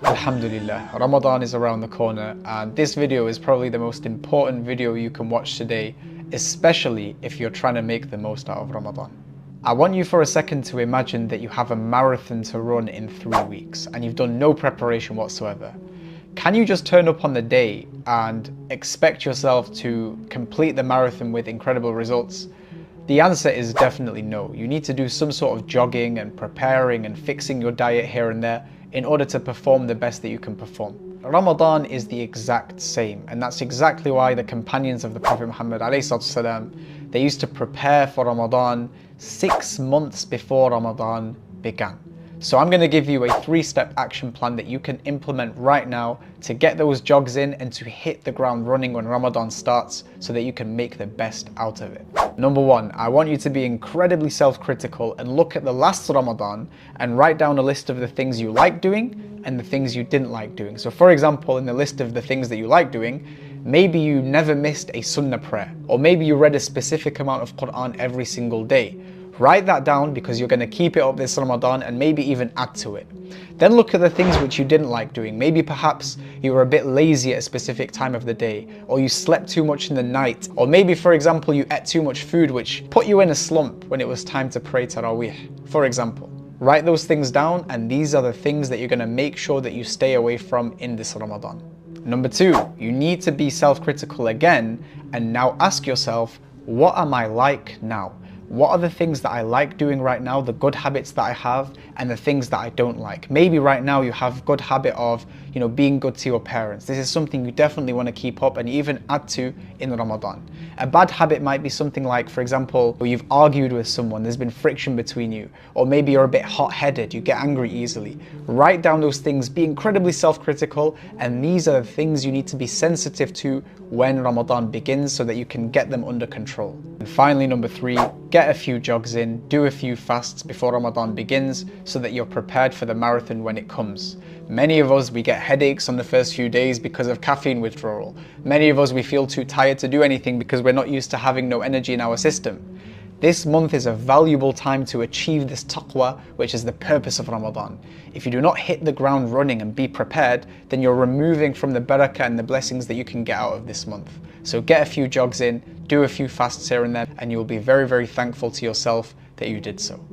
Alhamdulillah, Ramadan is around the corner and this video is probably the most important video you can watch today, especially if you're trying to make the most out of Ramadan. I want you for a second to imagine that you have a marathon to run in 3 weeks and you've done no preparation whatsoever. Can you just turn up on the day and expect yourself to complete the marathon with incredible results? The answer is definitely no. You need to do some sort of jogging and preparing and fixing your diet here and there in order to perform the best that you can perform. Ramadan is the exact same, and that's exactly why the companions of the Prophet Muhammad ﷺ, they used to prepare for Ramadan 6 months before Ramadan began. So I'm going to give you a 3-step action plan that you can implement right now to get those jogs in and to hit the ground running when Ramadan starts so that you can make the best out of it. Number 1, I want you to be incredibly self-critical and look at the last Ramadan and write down a list of the things you like doing and the things you didn't like doing. So for example, in the list of the things that you like doing, maybe you never missed a sunnah prayer, or maybe you read a specific amount of Quran every single day. Write that down because you're going to keep it up this Ramadan and maybe even add to it. Then look at the things which you didn't like doing. Maybe perhaps you were a bit lazy at a specific time of the day, or you slept too much in the night, or maybe for example you ate too much food which put you in a slump when it was time to pray Taraweeh, for example. Write those things down and these are the things that you're going to make sure that you stay away from in this Ramadan. Number 2, you need to be self-critical again and now ask yourself, what am I like now? What are the things that I like doing right now, the good habits that I have, and the things that I don't like? Maybe right now you have good habit of, being good to your parents. This is something you definitely want to keep up and even add to in Ramadan. A bad habit might be something like, for example, you've argued with someone, there's been friction between you, or maybe you're a bit hot-headed, you get angry easily. Write down those things, be incredibly self-critical, and these are the things you need to be sensitive to when Ramadan begins so that you can get them under control. And finally, number 3, get a few jogs in, do a few fasts before Ramadan begins so that you're prepared for the marathon when it comes. Many of us, we get headaches on the first few days because of caffeine withdrawal. Many of us, we feel too tired to do anything because we're not used to having no energy in our system. This month is a valuable time to achieve this taqwa, which is the purpose of Ramadan. If you do not hit the ground running and be prepared, then you're removing from the barakah and the blessings that you can get out of this month. So get a few jogs in, do a few fasts here and there, and you will be very, very thankful to yourself that you did so.